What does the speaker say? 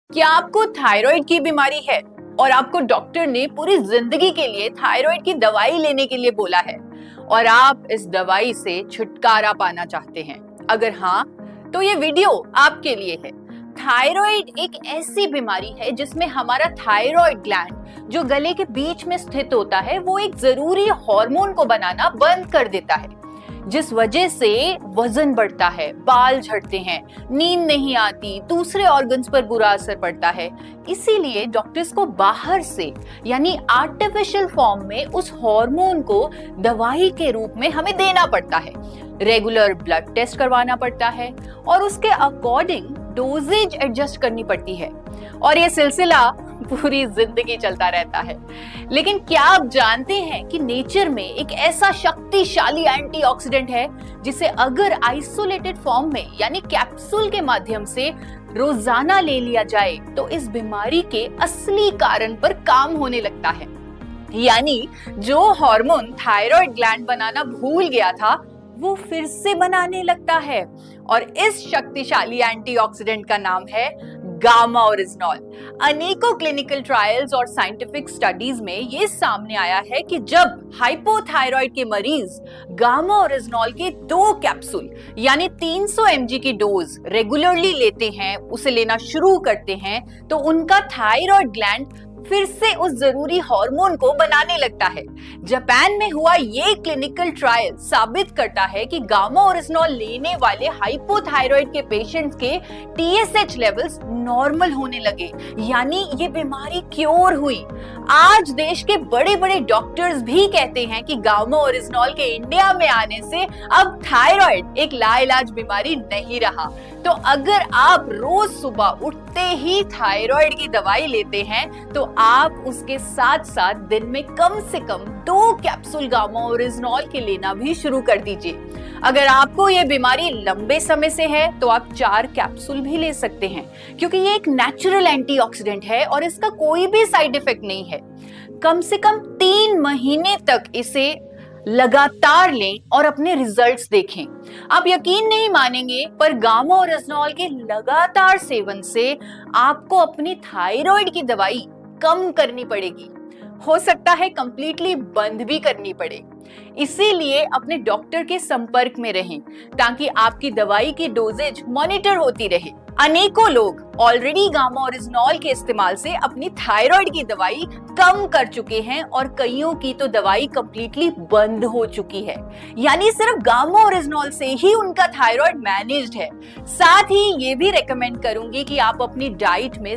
क्या आपको थायराइड की बीमारी है और आपको डॉक्टर ने पूरी जिंदगी के लिए थायराइड की दवाई लेने के लिए बोला है और आप इस दवाई से छुटकारा पाना चाहते हैं? अगर हाँ, तो ये वीडियो आपके लिए है। थायराइड एक ऐसी बीमारी है जिसमें हमारा थायराइड ग्लैंड जो गले के बीच में स्थित होता है वो एक जरूरी हार्मोन को बनाना बंद कर देता है, जिस वजह से वजन बढ़ता है, बाल झड़ते हैं, नींद नहीं आती, दूसरे ऑर्गन्स पर बुरा असर पड़ता है। इसीलिए डॉक्टर्स को बाहर से यानी आर्टिफिशियल फॉर्म में उस हार्मोन को दवाई के रूप में हमें देना पड़ता है। रेगुलर ब्लड टेस्ट करवाना पड़ता है और उसके अकॉर्डिंग डोजेज एडजस्ट करनी पड़ती है और ये सिलसिला पूरी जिंदगी चलता रहता है। लेकिन क्या आप जानते हैं कि नेचर में एक ऐसा शक्तिशाली एंटीऑक्सीडेंट है जिसे अगर आइसोलेटेड फॉर्म में यानी कैप्सूल के माध्यम से रोजाना ले लिया जाए तो इस बीमारी के असली कारण पर काम होने लगता है। यानी जो हार्मोन थायराइड ग्लैंड बनाना भूल गया था वो फिर से बनाने लगता है और इस शक्तिशाली एंटीऑक्सीडेंट का नाम है गामा ओरिजिनॉल। अनेकों क्लिनिकल ट्रायल्स और साइंटिफिक स्टडीज में ये सामने आया है कि जब हाइपोथायराइड के मरीज गामा ओरिजिनॉल के 2 कैप्सूल यानी 300 mg की डोज रेगुलरली लेते हैं, उसे लेना शुरू करते हैं, तो उनका थायराइड ग्लैंड फिर से उस जरूरी हार्मोन को बनाने लगता है। जापान में हुआ ये क्लिनिकल ट्रायल साबित करता है कि गामा ओरिजिनॉल लेने वाले हाइपोथायराइड के पेशेंट्स के TSH लेवल्स नॉर्मल होने लगे, यानी ये बीमारी क्योर हुई। आज देश के बड़े बड़े डॉक्टर्स भी कहते हैं कि गामा ओरिजिनॉल के इंडिया में आने से अब थायराइड एक लाइलाज बीमारी नहीं रहा। तो अगर आप रोज सुबह उठते ही थायराइड की दवाई लेते हैं तो आप उसके साथ साथ दिन में कम से कम 2 कैप्सूल गामा ओरिजिनॉल के लेना भी शुरू कर दीजिए। अगर आपको ये बीमारी लंबे समय से है तो आप 4 कैप्सूल भी ले सकते हैं, क्योंकि ये एक नेचुरल एंटीऑक्सीडेंट है और इसका कोई भी साइड इफेक्ट नहीं है। कम से कम 3 महीने तक इसे लगातार लें और अपने रिजल्ट्स देखें। आप यकीन नहीं मानेंगे, पर गामा ओरिजिनॉल के लगातार सेवन से आपको अपनी थायराइड की दवाई कम करनी पड़ेगी, हो सकता है कंप्लीटली बंद भी करनी पड़े। इसीलिए अपने डॉक्टर के संपर्क में रहें ताकि आपकी दवाई की डोजेज मॉनिटर होती रहे। अनेकों लोग ऑलरेडी गामा ओरिजिनॉल के इस्तेमाल से अपनी थायराइड की दवाई कम कर चुके हैं और कईयों की तो दवाई कंप्लीटली बंद हो चुकी है, यानी सिर्फ गामा ओरिजिनॉल से ही उनका थायराइड मैनेज्ड है। साथ ही ये भी रेकमेंड करूंगी कि आप अपनी डाइट में